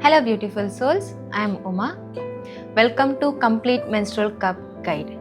Hello beautiful souls, I am Uma. Welcome to Complete Menstrual Cup Guide.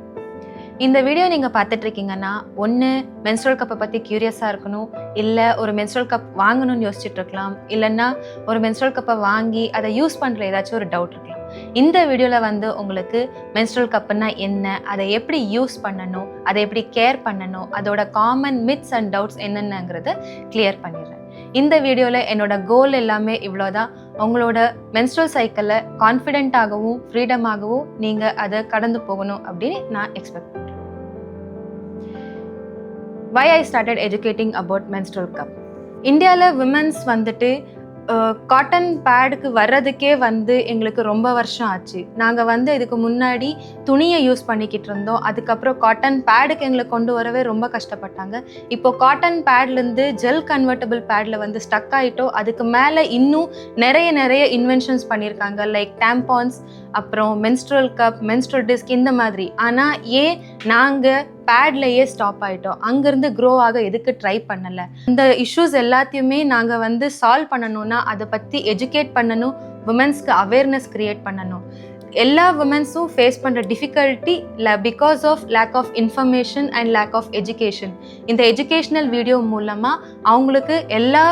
இந்த video நீங்கள் பார்த்துட்டு இருக்கீங்கன்னா ஒன்று மென்ஸ்ட்ரல் கப்பை பற்றி க்யூரியஸாக இருக்கணும், இல்லை ஒரு மென்ஸ்ட்ரல் கப் வாங்கணும்னு யோசிச்சுட்டு இருக்கலாம், இல்லைன்னா ஒரு மென்ஸ்ட்ரல் கப்பை வாங்கி அதை யூஸ் பண்ணுற ஏதாச்சும் ஒரு டவுட் இருக்கலாம். இந்த வீடியோவில் உங்களுக்கு மென்ஸ்ட்ரல் கப்புன்னா என்ன, அதை எப்படி யூஸ் பண்ணணும், அதை எப்படி கேர் பண்ணணும், அதோட காமன் மித்ஸ் அண்ட் டவுட்ஸ் என்னென்னங்கிறத கிளியர் பண்ணிடுறேன். இந்த வீடியோவில் என்னோட கோல் எல்லாமே இவ்வளோதான். உங்களோட மென்ஸ்ட்ரல் சைக்கிளை கான்ஃபிடென்ட்டாகவும் ஃப்ரீடமாகவும் நீங்கள் அதை கடந்து போகணும் அப்படின்னு நான் எக்ஸ்பெக்ட் பண்ணுறேன். Why I started educating about menstrual cup. இந்தியாவில் விமென்ஸ் காட்டன் பேடுக்கு வர்றதுக்கே எங்களுக்கு ரொம்ப வருஷம் ஆச்சு. நாங்கள் இதுக்கு முன்னாடி துணியை யூஸ் பண்ணிக்கிட்டு இருந்தோம். அதுக்கப்புறம் காட்டன் பேடுக்கு எங்களை கொண்டு வரவே ரொம்ப கஷ்டப்பட்டாங்க. இப்போ காட்டன் பேட்லேருந்து ஜெல் கன்வெர்ட்டபிள் பேடில் ஸ்டக் ஆகிட்டோம். அதுக்கு மேலே இன்னும் நிறைய இன்வென்ஷன்ஸ் பண்ணியிருக்காங்க, லைக் டேம்பான்ஸ், அப்புறம் மென்ஸ்ட்ரல் கப், மென்ஸ்ட்ரல் டிஸ்க், இந்த மாதிரி. ஆனால் ஏன் நாங்கள் பேட்லேயே ஸ்டாப் ஆகிட்டோம்? அங்கேருந்து க்ரோ ஆக எதுக்கு ட்ரை பண்ணலை? இந்த இஷ்யூஸ் எல்லாத்தையுமே நாங்கள் சால்வ் பண்ணணும்னா அதை பற்றி எஜுகேட் பண்ணணும், விமென்ஸ்க்கு அவேர்னஸ் க்ரியேட் பண்ணணும். எல்லா விமென்ஸும் ஃபேஸ் பண்ணுற difficulty because of lack of information and lack of education. இந்த எஜுகேஷ்னல் வீடியோ மூலமாக அவங்களுக்கு எல்லா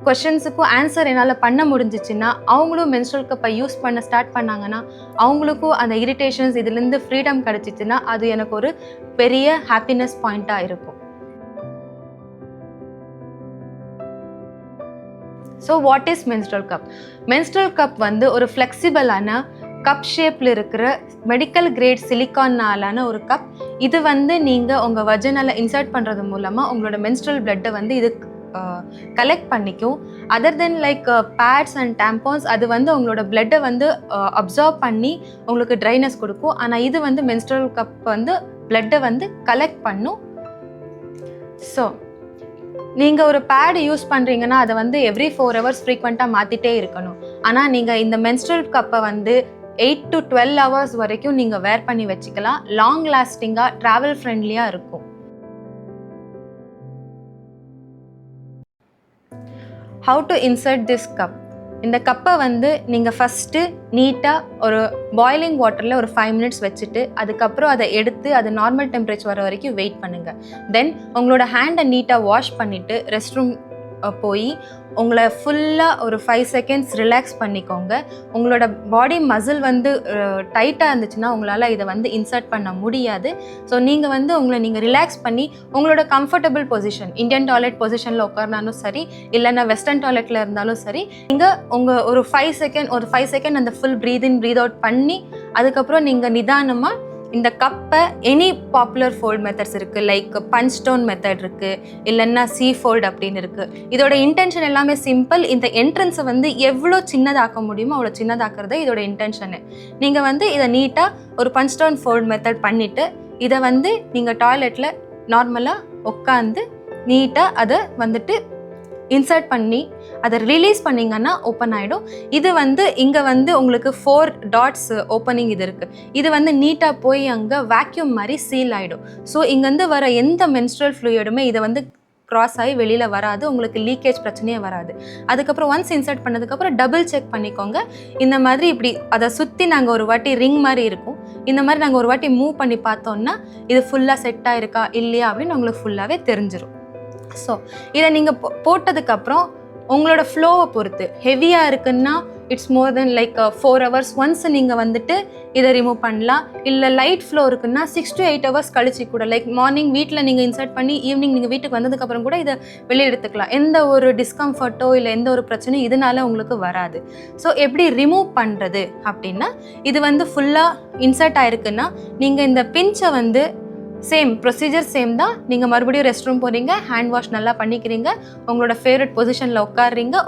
கொஷின்ஸுக்கும் ஆன்சர் என்னால் பண்ண முடிஞ்சிச்சுன்னா, அவங்களும் மென்ஸ்ட்ரல் கப்பை யூஸ் பண்ண ஸ்டார்ட் பண்ணாங்கன்னா, அவங்களுக்கும் அந்த இரிட்டேஷன்ஸ் இதுலேருந்து ஃப்ரீடம் கிடச்சிச்சுன்னா அது எனக்கு ஒரு பெரிய ஹாப்பினஸ் பாயிண்ட்டாக இருக்கும். So what is menstrual cup? Menstrual cup ஒரு ஃப்ளெக்சிபிளான கப் ஷேப்பில் இருக்கிற மெடிக்கல் கிரேட் சிலிக்கானாலான ஒரு கப். இது நீங்கள் உங்கள் வஜைனால இன்சர்ட் பண்ணுறது மூலமாக உங்களோட மென்ஸ்ட்ரல் பிளட்டை இது கலெக்ட் பண்ணிக்கும். Other than like pads and tampons, அது உங்களோட பிளட்டை அப்சார்ப் பண்ணி உங்களுக்கு ட்ரைனஸ் கொடுக்கும். ஆனால் இது மென்ஸ்ட்ரல் கப் பிளட்டை கலெக்ட் பண்ணும். ஸோ நீங்கள் ஒரு பேட் யூஸ் பண்ணுறீங்கன்னா அதை எவ்ரி 4 hours ஃப்ரீக்வெண்ட்டாக மாற்றிட்டே இருக்கணும். ஆனால் நீங்கள் இந்த மென்ஸ்ட்ரல் கப்பை 8 to 12 hours வரைக்கும் நீங்கள் வேர் பண்ணி வச்சுக்கலாம். லாங் லாஸ்டிங்காக, ட்ராவல் ஃப்ரெண்ட்லியாக இருக்கும். How to insert this cup? இந்த கப்பை நீங்கள் ஃபஸ்ட்டு நீட்டாக ஒரு பாய்லிங் வாட்டரில் ஒரு 5 minutes வச்சுட்டு அதுக்கப்புறம் அதை எடுத்து அது நார்மல் டெம்பரேச்சர் வர வரைக்கும் வெயிட் பண்ணுங்கள். தென் உங்களோட ஹேண்டை நீட்டாக வாஷ் பண்ணிவிட்டு ரெஸ்ட் ரூம் போய் உங்களை ஃபுல்லாக ஒரு 5 seconds ரிலாக்ஸ் பண்ணிக்கோங்க. உங்களோட பாடி மசில் டைட்டாக இருந்துச்சுன்னா உங்களால் இதை இன்சர்ட் பண்ண முடியாது. ஸோ நீங்கள் உங்களை நீங்கள் ரிலாக்ஸ் பண்ணி உங்களோட கம்ஃபர்டபுள் பொசிஷன், இந்தியன் டாய்லெட் பொசிஷனில் உட்கார்னாலும் சரி, இல்லைன்னா வெஸ்டர்ன் டாய்லெட்டில் இருந்தாலும் சரி, நீங்கள் உங்கள் ஒரு 5 செகண்ட் அந்த full breath in breathe out பண்ணி அதுக்கப்புறம் நீங்கள் நிதானமாக இந்த கப்பை எனி பாப்புலர் ஃபோல்ட் மெத்தட்ஸ் இருக்குது, லைக் பஞ்ச் டவுன் மெத்தட் இருக்குது, இல்லைன்னா சி ஃபோல்ட் அப்படின்னு இருக்குது. இதோட இன்டென்ஷன் எல்லாமே சிம்பிள். இந்த என்ட்ரன்ஸை எவ்வளோ சின்னதாக்க முடியுமோ அவ்வளோ சின்னதாக்குறது இதோட இன்டென்ஷனு. நீங்கள் இதை நீட்டாக ஒரு பஞ்ச் டவுன் ஃபோல்ட் மெத்தட் பண்ணிவிட்டு இதை நீங்கள் டாய்லெட்டில் நார்மலாக உட்காந்து நீட்டாக அதை இன்சர்ட் பண்ணி அதை ரிலீஸ் பண்ணிங்கன்னா ஓப்பன் ஆகிடும். இது இங்கே உங்களுக்கு 4 dots ஓப்பனிங் இது இருக்குது. இது நீட்டாக போய் அங்கே வேக்யூம் மாதிரி சீல் ஆகிடும். ஸோ இங்கேருந்து வர எந்த மென்ஸ்ட்ரல் ஃப்ளூயிடுமே இதை க்ராஸ் ஆகி வெளியில் வராது, உங்களுக்கு லீக்கேஜ் பிரச்சனையே வராது. அதுக்கப்புறம் ஒன்ஸ் இன்சர்ட் பண்ணதுக்கப்புறம் டபுள் செக் பண்ணிக்கோங்க. இந்த மாதிரி இப்படி அதை சுற்றி நாங்கள் ஒரு வாட்டி ரிங் மாதிரி இருக்கும், இந்த மாதிரி நாங்கள் ஒரு வாட்டி மூவ் பண்ணி பார்த்தோன்னா இது ஃபுல்லாக செட் ஆகிருக்கா இல்லையா அப்படின்னு உங்களுக்கு ஃபுல்லாகவே தெரிஞ்சிடும். ஸோ இதை நீங்கள் போட்டதுக்கப்புறம் உங்களோட ஃப்ளோவை பொறுத்து, ஹெவியாக இருக்குன்னா it's more then like 4 hours once நீங்கள் இதை ரிமூவ் பண்ணலாம். இல்லை லைட் ஃப்ளோ இருக்குன்னா 6 to 8 hours கழிச்சு கூட, லைக் மார்னிங் வீட்டில் நீங்கள் இன்சர்ட் பண்ணி ஈவினிங் நீங்கள் வீட்டுக்கு வந்ததுக்கப்புறம் கூட இதை வெளியே எடுத்துக்கலாம். எந்த ஒரு டிஸ்கம்ஃபர்ட்டோ இல்லை எந்த ஒரு பிரச்சனையும் இதனால உங்களுக்கு வராது. ஸோ எப்படி ரிமூவ் பண்ணுறது அப்படின்னா, இது ஃபுல்லாக இன்சர்ட் ஆயிருக்குன்னா நீங்கள் இந்த பிஞ்சை சேம் ப்ரொசீஜர் சேம் தான். நீங்கள் மறுபடியும் ரெஸ்ட் ரூம் போகிறீங்க, ஹேண்ட் வாஷ் நல்லா பண்ணிக்கிறீங்க, உங்களோட ஃபேவரட் பொசிஷனில்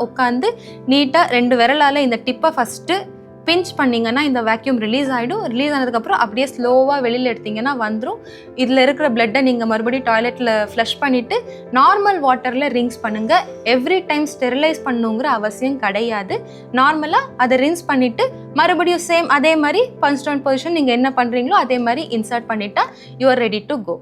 உட்காந்து நீட்டாக 2 விரலால் இந்த டிப்பை ஃபஸ்ட்டு பிஞ்ச் பண்ணிங்கன்னா இந்த வேக்யூம் ரிலீஸ் ஆகிடும். ரிலீஸ் ஆனதுக்கப்புறம் அப்படியே ஸ்லோவாக வெளியில் எடுத்திங்கன்னா வந்துடும். இதில் இருக்கிற பிளட்டை நீங்கள் மறுபடியும் டாய்லெட்டில் ஃப்ளஷ் பண்ணிவிட்டு நார்மல் வாட்டரில் ரின்ஸ் பண்ணுங்கள். எவ்ரி டைம் ஸ்டெரிலைஸ் பண்ணுங்கிற அவசியம் கிடையாது. நார்மலாக அதை ரின்ஸ் பண்ணிவிட்டு மறுபடியும் சேம் அதே மாதிரி பஞ்ச் டவுன் பொசிஷன் நீங்கள் என்ன பண்ணுறீங்களோ அதே மாதிரி இன்சர்ட் பண்ணிட்டா you are ready to go.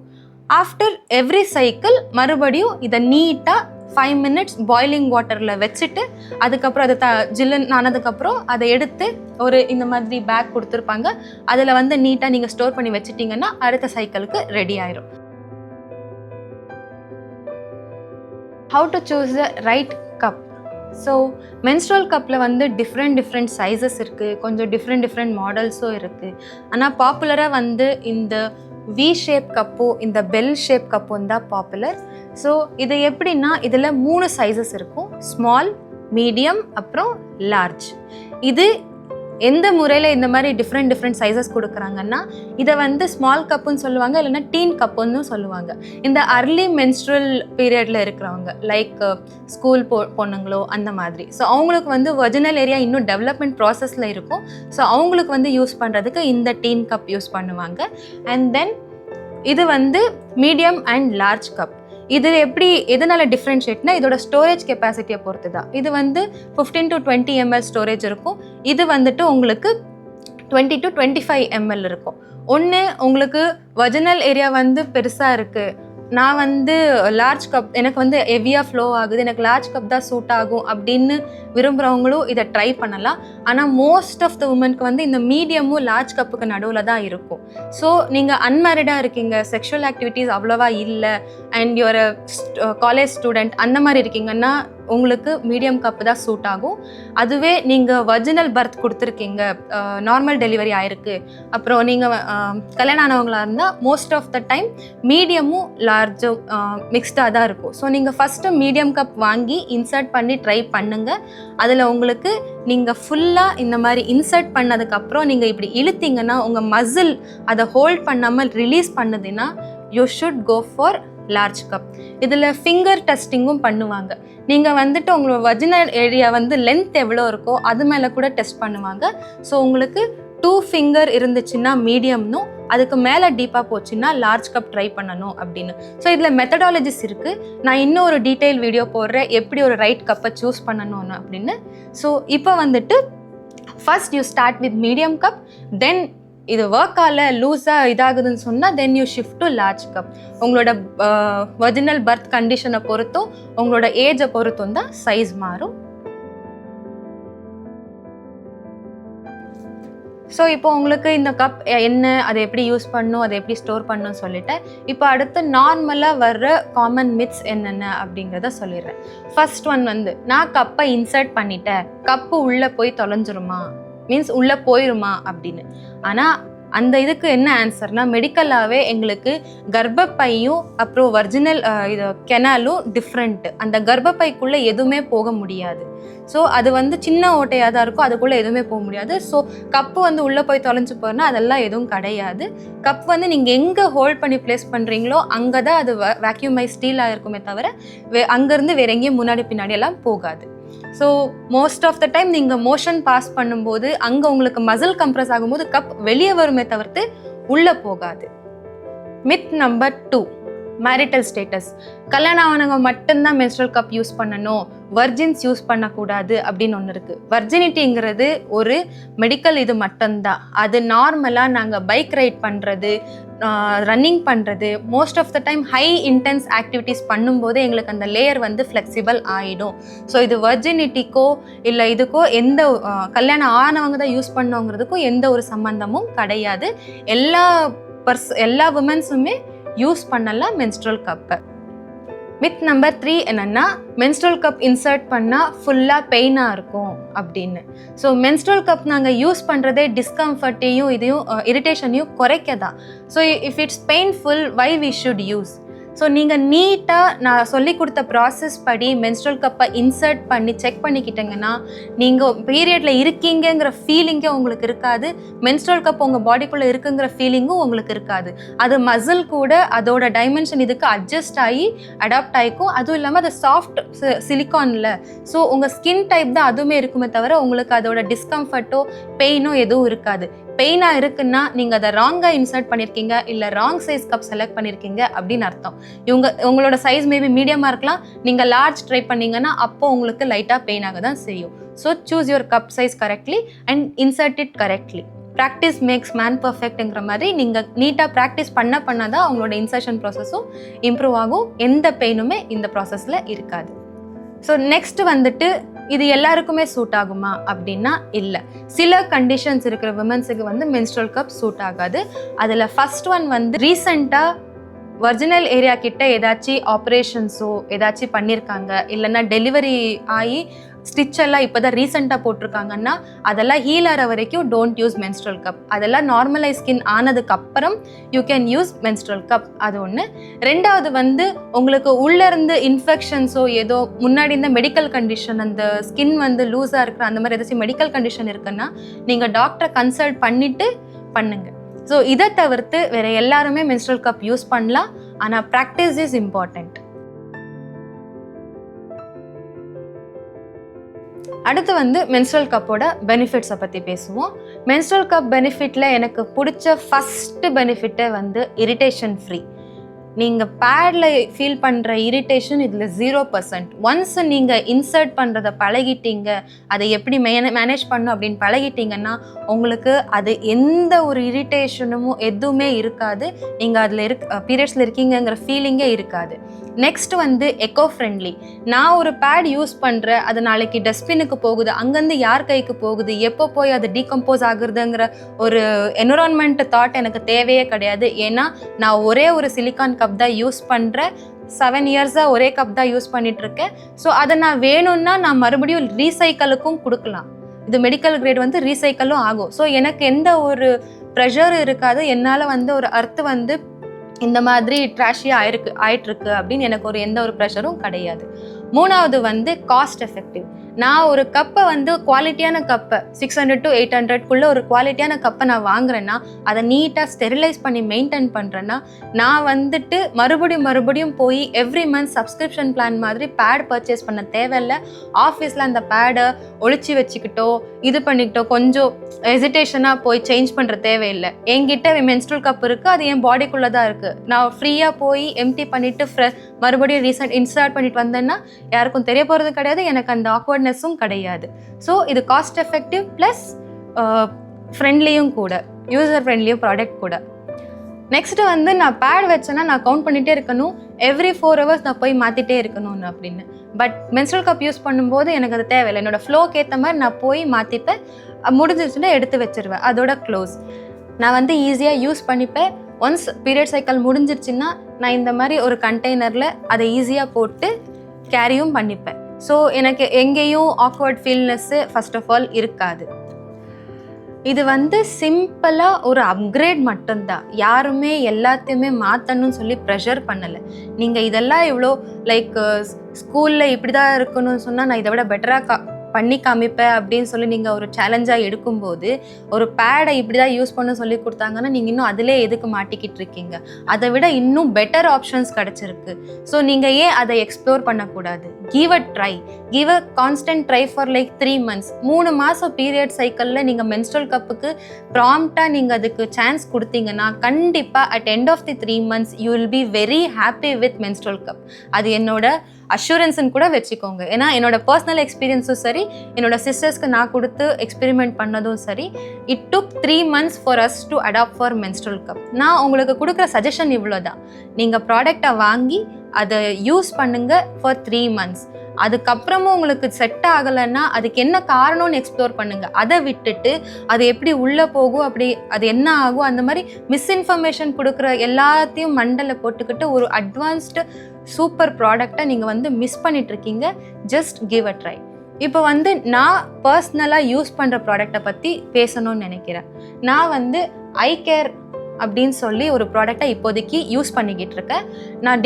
After every cycle மறுபடியும் இதை நீட்டாக 5 minutes பாய்லிங் வாட்டரில் வச்சுட்டு அதுக்கப்புறம் அது ஜில்லுன்னு ஆனதுக்கப்புறம் அதை எடுத்து ஒரு இந்த மாதிரி பேக் கொடுத்துருப்பாங்க, அதில் வந்து நீட்டாக நீங்கள் ஸ்டோர் பண்ணி வச்சுட்டிங்கன்னா அடுத்த சைக்கிளுக்கு ரெடி ஆயிரும். How to choose the right cup? So menstrual கப்பில் வந்து டிஃப்ரெண்ட் சைஸஸ் இருக்குது, கொஞ்சம் டிஃப்ரெண்ட் மாடல்ஸும் இருக்குது. ஆனால் பாப்புலராக வந்து இந்த வி ஷேப் கப்போ இந்த பெல் ஷேப் கப்பும் தான் பாப்புலர். ஸோ இது எப்படின்னா இதில் 3 சைஸஸ் இருக்கும், ஸ்மால், மீடியம், அப்புறம் லார்ஜ். இது எந்த முறையில் இந்த மாதிரி டிஃப்ரெண்ட் சைஸஸ் கொடுக்குறாங்கன்னா இதை வந்து ஸ்மால் கப்புன்னு சொல்லுவாங்க, இல்லைன்னா டீன் கப்புன்னு சொல்லுவாங்க. இந்த அர்லி மென்ஸ்ட்ரல் பீரியடில் இருக்கிறவங்க லைக் ஸ்கூல் பொண்ணுங்களோ அந்த மாதிரி, ஸோ அவங்களுக்கு வந்து வஜினல் ஏரியா இன்னும் டெவலப்மெண்ட் ப்ராசஸில் இருக்கும். ஸோ அவங்களுக்கு வந்து யூஸ் பண்ணுறதுக்கு இந்த டீன் கப் யூஸ் பண்ணுவாங்க. அண்ட் தென் இது வந்து மீடியம் அண்ட் லார்ஜ் கப். இது எப்படி எதனால டிஃப்ரென்ஷியேட்னா இதோட ஸ்டோரேஜ் கெப்பாசிட்டியை பொறுத்து தான். இது வந்து 15 to 20 ml ஸ்டோரேஜ் இருக்கும். இது வந்துட்டு உங்களுக்கு 20 to 25 ml இருக்கும். ஒன்று உங்களுக்கு வஜினல் ஏரியா வந்து பெருசாக இருக்குது, நான் வந்து லார்ஜ் கப் எனக்கு வந்து ஹெவியாக ஃப்ளோ ஆகுது, எனக்கு லார்ஜ் கப் தான் சூட் ஆகும் அப்படின்னு விரும்புகிறவங்களும் இதை ட்ரை பண்ணலாம். ஆனால் மோஸ்ட் ஆஃப் த உமனுக்கு வந்து இந்த மீடியமும் லார்ஜ் கப்புக்கு நடுவில் தான் இருக்கும். ஸோ நீங்கள் அன்மேரிடாக இருக்கீங்க, செக்ஷுவல் ஆக்டிவிட்டீஸ் அவ்வளோவா இல்லை, அண்ட் யுவர் காலேஜ் ஸ்டூடெண்ட் அந்த மாதிரி இருக்கீங்கன்னா உங்களுக்கு மீடியம் கப்பு தான் சூட் ஆகும். அதுவே நீங்கள் வஜினல் பர்த் கொடுத்துருக்கீங்க, நார்மல் டெலிவரி ஆயிருக்கு, அப்புறம் நீங்கள் கல்யாணம் ஆனவங்களாக இருந்தால் மோஸ்ட் ஆஃப் த டைம் மீடியமும் லார்ஜும் மிக்ஸ்டாக தான் இருக்கும். ஸோ நீங்கள் ஃபஸ்ட்டு மீடியம் கப் வாங்கி இன்சர்ட் பண்ணி ட்ரை பண்ணுங்கள். அதில் உங்களுக்கு நீங்கள் ஃபுல்லாக இந்த மாதிரி இன்சர்ட் பண்ணதுக்கப்புறம் நீங்கள் இப்படி இழுத்தீங்கன்னா உங்கள் மசில் அதை ஹோல்ட் பண்ணாமல் ரிலீஸ் பண்ணுதுன்னா you should go for large cup. இதில் ஃபிங்கர் டெஸ்டிங்கும் பண்ணுவாங்க. நீங்கள் வந்துட்டு உங்களோட வஜினல் ஏரியா வந்து லென்த் எவ்வளோ இருக்கோ அது மேலே கூட டெஸ்ட் பண்ணுவாங்க. ஸோ உங்களுக்கு 2 ஃபிங்கர் இருந்துச்சுன்னா மீடியம்னும், அதுக்கு மேலே டீப்பாக போச்சுன்னா லார்ஜ் கப் ட்ரை பண்ணணும் அப்படின்னு. ஸோ இதில் மெத்தடாலஜிஸ் இருக்குது. நான் இன்னும் ஒரு டீட்டெயில் வீடியோ போடுறேன் எப்படி ஒரு ரைட் கப்பை சூஸ் பண்ணணும்னு அப்படின்னு. ஸோ இப்போ வந்துட்டு first you start with medium cup, then இது ஒர்க் ஆகல லூஸாக இதாகுதுன்னு சொன்னால் then you shift to large cup. உங்களோட வஜினல் பர்த் கண்டிஷனை பொறுத்தும் உங்களோட ஏஜை பொறுத்தும் தான் சைஸ் மாறும். ஸோ இப்போ உங்களுக்கு இந்த கப் என்ன, அதை எப்படி யூஸ் பண்ணணும், அதை எப்படி ஸ்டோர் பண்ணணும்னு சொல்லிட்டேன். இப்போ அடுத்து நார்மலாக வர்ற காமன் மித்ஸ் என்னென்ன அப்படிங்கிறத சொல்லிடுறேன். ஃபர்ஸ்ட் ஒன் வந்து நான் கப்பை இன்சர்ட் பண்ணிட்டேன், கப்பு உள்ளே போய் தொலைஞ்சிருமா, மீன்ஸ் உள்ளே போயிருமா அப்படின்னு. ஆனால் அந்த இதுக்கு என்ன ஆன்சர்னா மெடிக்கலாகவே எங்களுக்கு கர்ப்பப்பையும் அப்புறம் வர்ஜினல் இது கெனாலும் டிஃப்ரெண்ட்டு. அந்த கர்ப்பப்பைக்குள்ளே எதுவுமே போக முடியாது. ஸோ அது வந்து சின்ன ஓட்டையாக தான் இருக்கும், அதுக்குள்ளே எதுவுமே போக முடியாது. ஸோ கப்பு வந்து உள்ளே போய் தொலைஞ்சு போகிறனா அதெல்லாம் எதுவும் கிடையாது. கப் வந்து நீங்கள் எங்கே ஹோல்ட் பண்ணி ப்ளேஸ் பண்ணுறீங்களோ அங்கே தான் அது வேக்யூமைஸ் ஸ்டீலாக இருக்குமே தவிர அங்கேருந்து வேற எங்கேயும் முன்னாடி பின்னாடியெல்லாம் போகாது. So most of the time நீங்கள் மோஷன் பாஸ் பண்ணும்போது அங்கே உங்களுக்கு மசில் கம்ப்ரஸ் ஆகும்போது கப் வெளியே வருமே தவிர்த்து உள்ளே போகாது. Myth number 2, marital status. கல்யாணம் ஆனவங்க மட்டும்தான் மென்ஸ்ட்ரல் கப் யூஸ் பண்ணணும், வர்ஜின்ஸ் யூஸ் பண்ணக்கூடாது அப்படின்னு ஒன்று இருக்குது. வர்ஜினிட்டிங்கிறது ஒரு மெடிக்கல் இது மட்டும்தான். அது நார்மலாக நாங்கள் பைக் ரைட் பண்ணுறது, ரன்னிங் பண்ணுறது, most of the time high intense activities பண்ணும்போது எங்களுக்கு அந்த லேயர் வந்து ஃப்ளெக்சிபிள் ஆகிடும். ஸோ இது வர்ஜினிட்டிக்கோ இல்லை இதுக்கோ எந்த கல்யாணம் ஆனவங்க தான் யூஸ் பண்ணவங்கிறதுக்கும் எந்த ஒரு சம்பந்தமும் கிடையாது. எல்லா உமன்ஸுமே யூஸ் பண்ணலாம் மென்ஸ்ட்ரல் கப்பை. மித் நம்பர் 3 என்னென்னா மென்ஸ்ட்ரல் கப் இன்சர்ட் பண்ணால் ஃபுல்லாக பெயினாக இருக்கும் அப்படின்னு. ஸோ மென்ஸ்ட்ரல் கப் நாங்கள் யூஸ் பண்ணுறதே டிஸ்கம்ஃபர்ட்டையும் இதையும் இரிட்டேஷனையும் குறைக்க தான். So if it's painful why we should use. So நீங்கள் நீட்டாக நான் சொல்லி கொடுத்த ப்ராசஸ் படி மென்ஸ்ட்ரல் கப்பை இன்சர்ட் பண்ணி செக் பண்ணிக்கிட்டீங்கன்னா நீங்கள் பீரியடில் இருக்கீங்கிற ஃபீலிங்கே உங்களுக்கு இருக்காது, மென்ஸ்ட்ரல் கப் உங்கள் பாடிக்குள்ளே இருக்குங்கிற ஃபீலிங்கும் உங்களுக்கு இருக்காது. அது மசில் கூட அதோட டைமென்ஷன் இதுக்கு அட்ஜஸ்ட் ஆகி அடாப்ட் ஆகிக்கும். அதுவும் இல்லாமல் அது சாஃப்ட் சிலிக்கானில், ஸோ உங்கள் ஸ்கின் டைப் தான் அதுவுமே இருக்குமே தவிர உங்களுக்கு அதோட டிஸ்கம்ஃபர்ட்டோ பெயினோ எதுவும் இருக்காது. பெயினாக இருக்குன்னா நீங்கள் அதை ராங்காக இன்சர்ட் பண்ணியிருக்கீங்க, இல்லை ராங் சைஸ் கப் செலக்ட் பண்ணியிருக்கீங்க அப்படின்னு அர்த்தம். உங்களோட சைஸ் மேபி மீடியமாக இருக்கலாம், நீங்கள் லார்ஜ் ட்ரை பண்ணீங்கன்னா அப்போ உங்களுக்கு லைட்டாக பெயினாக தான் செய்யும். So choose your cup size correctly and insert it correctly. Practice makes man பர்ஃபெக்ட்ங்கிற மாதிரி நீங்கள் நீட்டாக ப்ராக்டிஸ் பண்ணதான் உங்களோட இன்சர்ஷன் ப்ராசஸும் இம்ப்ரூவ் ஆகும். எந்த பெயினுமே இந்த ப்ராசஸில் இருக்காது. ஸோ நெக்ஸ்ட் வந்துட்டு இது எல்லாருக்குமே சூட் ஆகுமா அப்படின்னா இல்லை. சில கண்டிஷன்ஸ் இருக்கிற விமன்ஸுக்கு வந்து மென்ஸ்ட்ரல் கப் சூட் ஆகாது. அதில் ஃபர்ஸ்ட் ஒன் வந்து ரீசெண்டாக வர்ஜினல் ஏரியா கிட்ட ஏதாச்சும் ஆப்ரேஷன்ஸோ ஏதாச்சும் பண்ணியிருக்காங்க, இல்லைன்னா டெலிவரி ஆகி ஸ்டிச் எல்லாம் இப்போ தான் ரீசெண்டாக போட்டிருக்காங்கன்னா அதெல்லாம் ஹீல் ஆகிற வரைக்கும் டோன்ட் யூஸ் மென்ஸ்ட்ரல் கப். அதெல்லாம் நார்மலைஸ் ஸ்கின் ஆனதுக்கு அப்புறம் you can use menstrual cup. அது ஒன்று. ரெண்டாவது வந்து உங்களுக்கு உள்ளேருந்து இன்ஃபெக்ஷன்ஸோ ஏதோ முன்னாடி இந்த மெடிக்கல் கண்டிஷன், அந்த ஸ்கின் வந்து லூஸாக இருக்கிற அந்த மாதிரி ஏதாச்சும் மெடிக்கல் கண்டிஷன் இருக்குன்னா நீங்கள் டாக்டரை கன்சல்ட் பண்ணிவிட்டு பண்ணுங்க. ஸோ இதை தவிர்த்து வேற எல்லாருமே மென்ஸ்ட்ரல் கப் யூஸ் பண்ணலாம். ஆனால் ப்ராக்டிஸ் இஸ் இம்பார்ட்டண்ட். அடுத்து வந்து மென்ஸ்ட்ரல் கப்போட பெனிஃபிட்ஸை பற்றி பேசுவோம். மென்ஸ்ட்ரல் கப் பெனிஃபிட்டில் எனக்கு பிடிச்ச ஃபஸ்ட்டு பெனிஃபிட்டே வந்து இரிட்டேஷன் ஃப்ரீ. நீங்கள் பேடில் ஃபீல் பண்ணுற இரிட்டேஷன் இதில் 0%. ஒன்ஸ் நீங்கள் இன்சர்ட் பண்ணுறதை பழகிட்டீங்க, அதை எப்படி மேனேஜ் பண்ணணும் அப்படின்னு பழகிட்டீங்கன்னா உங்களுக்கு அது எந்த ஒரு இரிட்டேஷனும் எதுவுமே இருக்காது. நீங்கள் அதில் பீரியட்ஸில் இருக்கீங்கிற ஃபீலிங்கே இருக்காது. நெக்ஸ்ட் வந்து எக்கோ ஃப்ரெண்ட்லி. நான் ஒரு பேட் யூஸ் பண்ணுறேன், அது நாளைக்கு டஸ்ட்பினுக்கு போகுது, அங்கேருந்து யார் கைக்கு போகுது, எப்போ போய் அது டீகம்போஸ் ஆகுறதுங்கிற ஒரு என்விரான்மெண்ட் தாட் எனக்கு தேவையே கிடையாது. ஏன்னா நான் ஒரே ஒரு சிலிக்கான் கப் தான் யூஸ் பண்ணுறேன். 7 இயர்ஸாக ஒரே கப் தான் யூஸ் பண்ணிட்டு இருக்கேன். ஸோ அதை நான் வேணும்னா நான் மறுபடியும் ரீசைக்கிளுக்கும் கொடுக்கலாம். இது மெடிக்கல் கிரேட் வந்து ரீசைக்கிளும் ஆகும். ஸோ எனக்கு எந்த ஒரு ப்ரெஷரும் இருக்காது. என்னால் வந்து ஒரு அர்த்து வந்து இந்த மாதிரி ட்ராஷியாக ஆயிட்டுருக்கு அப்படின்னு எனக்கு எந்த ஒரு ப்ரெஷரும் கிடையாது. மூணாவது வந்து காஸ்ட் எஃபெக்டிவ். நான் ஒரு கப்பை வந்து குவாலிட்டியான கப்பை 600 to 800 ஒரு குவாலிட்டியான கப்பை நான் வாங்குறேன்னா அதை நீட்டாக ஸ்டெரிலைஸ் பண்ணி மெயின்டைன் பண்ணுறேன்னா நான் வந்துட்டு மறுபடியும் போய் எவ்ரி மந்த் சப்ஸ்கிரிப்ஷன் பிளான் மாதிரி பேட் பர்ச்சேஸ் பண்ண தேவையில்லை. ஆஃபீஸில் அந்த பேடை ஒழிச்சு வச்சுக்கிட்டோ இது பண்ணிக்கிட்டோ கொஞ்சம் ஹெசிடேஷனாக போய் சேஞ்ச் பண்ணுற தேவையில்லை. என்கிட்ட மென்ஸ்ட்ரல் கப் இருக்குது, அது என் பாடிக்குள்ளே தான் இருக்குது. நான் ஃப்ரீயாக போய் எம்டி பண்ணிவிட்டு மறுபடியும் இன்சர்ட் பண்ணிட்டு வந்தேன்னா யாருக்கும் தெரிய போகிறது கிடையாது, எனக்கு அந்த ஆக்வர்ட்னஸும் கிடையாது. ஸோ இது காஸ்ட் எஃபெக்டிவ் ப்ளஸ் ஃப்ரெண்ட்லியும் கூட, யூசர் ஃப்ரெண்ட்லியும் ப்ராடக்ட் கூட. நெக்ஸ்ட்டு வந்து நான் பேட் வச்சேன்னா நான் கவுண்ட் பண்ணிகிட்டே இருக்கணும், எவ்ரி 4 hours நான் போய் மாற்றிட்டே இருக்கணும்னு அப்படின்னு. பட் மென்ஸ்ட்ரல் கப் யூஸ் பண்ணும்போது எனக்கு அது தேவையில்லை. என்னோடய ஃப்ளோக்கு ஏற்ற மாதிரி நான் போய் மாற்றிப்பேன், முடிஞ்சிருச்சுன்னா எடுத்து வச்சிருவேன், அதோட க்ளோஸ். நான் வந்து ஈஸியாக யூஸ் பண்ணிப்பேன். ஒன்ஸ் பீரியட் சைக்கிள் முடிஞ்சிருச்சுன்னா நான் இந்த மாதிரி ஒரு கண்டெய்னரில் அதை ஈஸியாக போட்டு கேரியும் பண்ணிப்பேன். ஸோ எனக்கு எங்கேயும் ஆக்வர்ட் ஃபீல்னஸ்ஸு ஃபர்ஸ்ட் ஆஃப் ஆல் இருக்காது. இது வந்து சிம்பிளாக ஒரு அப்கிரேட் மட்டும்தான். யாருமே எல்லாத்தையுமே மாற்றணும்னு சொல்லி ப்ரெஷர் பண்ணலை. நீங்கள் இதெல்லாம் இவ்வளோ லைக் ஸ்கூலில் இப்படி தான் இருக்கணும்னு சொன்னால் நான் இதை விட பெட்டராக பண்ணி காமிப்பேன் அப்படின்னு சொல்லி நீங்கள் ஒரு சேலஞ்சாக எடுக்கும்போது ஒரு பேடை இப்படி தான் யூஸ் பண்ண சொல்லி கொடுத்தாங்கன்னா நீங்கள் இன்னும் அதிலே எதுக்கு மாட்டிக்கிட்டு இருக்கீங்க? அதை விட இன்னும் பெட்டர் ஆப்ஷன்ஸ் கிடச்சிருக்கு. ஸோ நீங்கள் ஏன் அதை எக்ஸ்ப்ளோர் பண்ணக்கூடாது? Give a try, give a constant try for like 3 months. 3 மாதம் பீரியட் சைக்கிளில் நீங்கள் மென்ஸ்ட்ரல் கப்புக்கு ப்ராம்ப்டாக நீங்கள் அதுக்கு சான்ஸ் கொடுத்தீங்கன்னா கண்டிப்பாக at end of the 3 months you will be very happy with menstrual cup. அது என்னோட அஷூரன்ஸ்ன்னு கூட வச்சுக்கோங்க. ஏன்னா என்னோட பர்சனல் எக்ஸ்பீரியன்ஸும் சரி, என்னோட சிஸ்டர்ஸ்க்கு நான் கொடுத்து எக்ஸ்பெரிமெண்ட் பண்ணதும் சரி, it took 3 months for us to adapt for menstrual cup. நான் உங்களுக்கு கொடுக்குற சஜஷன் இவ்வளோ தான். நீங்கள் ப்ராடக்டை வாங்கி அதை யூஸ் பண்ணுங்க ஃபார் 3 months. அதுக்கப்புறமும் உங்களுக்கு செட் ஆகலைன்னா அதுக்கு என்ன காரணம்னு எக்ஸ்ப்ளோர் பண்ணுங்க. அதை விட்டுட்டு அது எப்படி உள்ளே போகும், அப்படி அது என்ன ஆகும், அந்த மாதிரி மிஸ்இன்ஃபர்மேஷன் கொடுக்குற எல்லாத்தையும் மண்டலில் போட்டுக்கிட்டு ஒரு அட்வான்ஸ்டு சூப்பர் ப்ராடக்டை நீங்கள் வந்து மிஸ் பண்ணிட்டு இருக்கீங்க. Just give a try. இப்போ வந்து நான் பர்சனலாக யூஸ் பண்ணுற ப்ராடக்டை பற்றி பேசணும்னு நினைக்கிறேன். நான் வந்து ஐ கேர் அப்படின்னு சொல்லி ஒரு ப்ராடக்டை இப்போதைக்கு யூஸ் பண்ணிக்கிட்டு இருக்கேன். நான்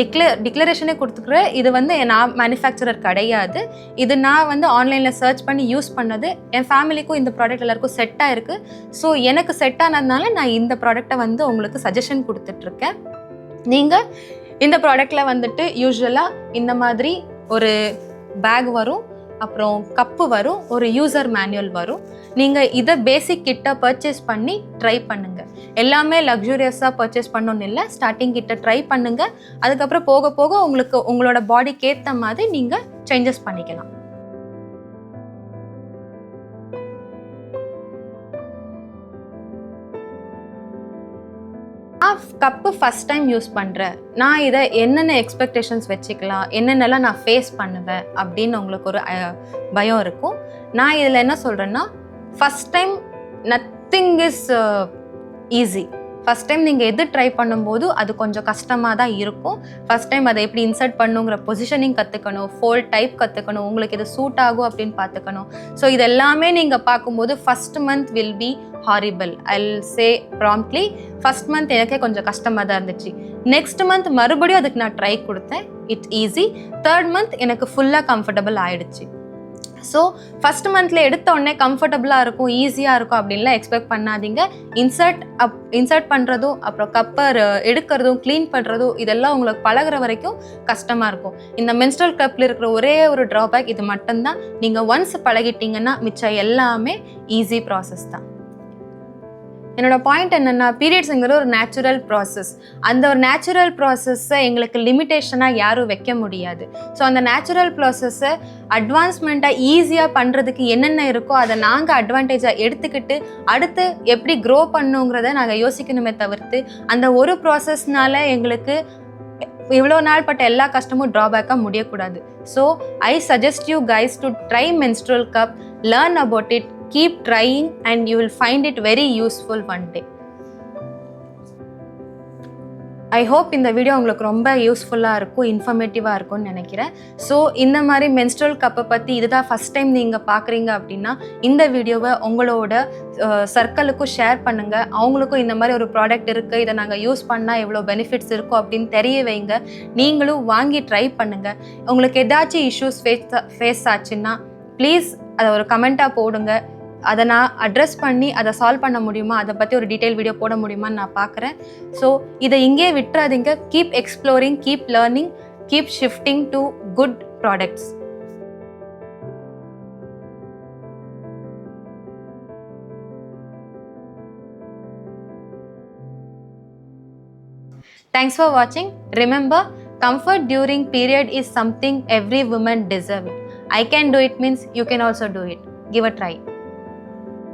டிக்ளரேஷனே கொடுத்துக்கிறேன். இது வந்து நான் மேனுஃபேக்சரர் கிடையாது. இது நான் வந்து ஆன்லைனில் சர்ச் பண்ணி யூஸ் பண்ணது. என் ஃபேமிலிக்கும் இந்த ப்ராடக்ட் எல்லாருக்கும் செட்டாக இருக்குது. ஸோ எனக்கு செட் ஆனதுனால நான் இந்த ப்ராடக்டை வந்து உங்களுக்கு சஜஷன் கொடுத்துட்ருக்கேன். நீங்கள் இந்த ப்ராடக்டில் வந்துட்டு யூஸ்வலாக இந்த மாதிரி ஒரு பேக் வரும், அப்புறம் கப்பு வரும், ஒரு யூசர் மேனுவல் வரும். நீங்கள் இதை பேசிக் கிட்ட பர்ச்சேஸ் பண்ணி ட்ரை பண்ணுங்கள். எல்லாமே லக்ஸூரியஸாக பர்ச்சேஸ் பண்ணணும்னு இல்லை, ஸ்டார்டிங் கிட்ட ட்ரை பண்ணுங்கள். அதுக்கப்புறம் போக போக உங்களுக்கு உங்களோட பாடிக்கு ஏற்ற மாதிரி நீங்கள் சேஞ்சஸ் பண்ணிக்கலாம். நான் கப்பு ஃபஸ்ட் டைம் யூஸ் பண்ணுறேன், நான் இதை என்னென்ன எக்ஸ்பெக்டேஷன்ஸ் வச்சுக்கலாம், என்னென்னலாம் நான் ஃபேஸ் பண்ணுவேன் அப்படின்னு உங்களுக்கு ஒரு பயம் இருக்கும். நான் இதில் என்ன சொல்கிறேன்னா, first time nothing is easy. First time நீங்கள் எது ட்ரை பண்ணும்போது அது கொஞ்சம் கஷ்டமாக தான் இருக்கும். ஃபஸ்ட் டைம் அதை எப்படி இன்சர்ட் பண்ணுங்கிற பொசிஷனிங் கற்றுக்கணும், ஃபோல்ட் டைப் கற்றுக்கணும், உங்களுக்கு இது சூட் ஆகும் அப்படின்னு பார்த்துக்கணும். ஸோ இது எல்லாமே நீங்கள் பார்க்கும்போது first month will be horrible. Jal say promptly, first month எனக்கே கொஞ்சம் கஷ்டமாக தான் இருந்துச்சு. நெக்ஸ்ட் மந்த் மறுபடியும் அதுக்கு நான் ட்ரை கொடுத்தேன், இட்ஸ் ஈஸி. தேர்ட் மந்த் எனக்கு ஃபுல்லாக கம்ஃபர்டபுள் ஆகிடுச்சு. ஸோ ஃபஸ்ட் மந்த்தில் எடுத்த உடனே கம்ஃபர்டபுளாக இருக்கும், ஈஸியாக இருக்கும் அப்படின்லாம் எக்ஸ்பெக்ட் பண்ணாதீங்க. இன்சர்ட் பண்ணுறதும், அப்புறம் கப்பர் எடுக்கிறதும், க்ளீன் பண்ணுறதும், இதெல்லாம் உங்களுக்கு பழகிற வரைக்கும் கஷ்டமாக இருக்கும். இந்த மென்ஸ்ட்ரல் கப்பில் இருக்கிற ஒரே ஒரு ட்ராபேக் இது மட்டும்தான். நீங்கள் ஒன்ஸ் பழகிட்டீங்கன்னா மிச்சம் எல்லாமே ஈஸி ப்ராசஸ் தான். என்னோட பாயிண்ட் என்னென்னா, பீரியட்ஸுங்கிற ஒரு நேச்சுரல் ப்ராசஸ். அந்த ஒரு நேச்சுரல் ப்ராசஸ்ஸை எங்களுக்கு லிமிட்டேஷனாக யாரும் வைக்க முடியாது. ஸோ அந்த நேச்சுரல் ப்ராசஸ்ஸை அட்வான்ஸ்மெண்ட்டாக ஈஸியாக பண்ணுறதுக்கு என்னென்ன இருக்கோ அதை நாங்கள் அட்வான்டேஜாக எடுத்துக்கிட்டு அடுத்து எப்படி க்ரோ பண்ணுங்கிறத நாங்கள் யோசிக்கணுமே தவிர்த்து, அந்த ஒரு ப்ராசஸ்னால எங்களுக்கு இவ்வளோ நாள் பட்ட எல்லா கஷ்டமும் ட்ராபேக்காக முடியக்கூடாது. So I suggest you guys to try menstrual cup, learn about it, keep trying and you will find it very useful one day. I hope இந்த வீடியோ உங்களுக்கு ரொம்ப யூஸ்ஃபுல்லாக இருக்கும், இன்ஃபர்மேட்டிவாக இருக்கும்னு நினைக்கிறேன். ஸோ இந்த மாதிரி menstrual கப்பை பற்றி இதுதான் ஃபஸ்ட் டைம் நீங்கள் பார்க்குறீங்க அப்படின்னா இந்த வீடியோவை உங்களோட சர்க்கிளுக்கும் ஷேர் பண்ணுங்கள். அவங்களுக்கும் இந்த மாதிரி ஒரு ப்ராடக்ட் இருக்குது, இதை நாங்கள் யூஸ் பண்ணால் எவ்வளோ பெனிஃபிட்ஸ் இருக்கும் அப்படின்னு தெரிய வைங்க. நீங்களும் வாங்கி ட்ரை பண்ணுங்கள். உங்களுக்கு ஏதாச்சும் இஷ்யூஸ் ஃபேஸ் ஆச்சுன்னா ப்ளீஸ் அதை ஒரு கமெண்ட்டாக போடுங்க. அதை நான் அட்ரஸ் பண்ணி அதை சால்வ் பண்ண முடியுமா, அதை பற்றி ஒரு டீட்டெயில் வீடியோ போட முடியுமான்னு நான் பார்க்குறேன். ஸோ இதை இங்கே விட்டுறாதீங்க. Keep exploring, keep learning, keep shifting to good products. Thanks for watching. Remember, comfort during period is something every woman deserves. I can do it means you can also do it. Give a try.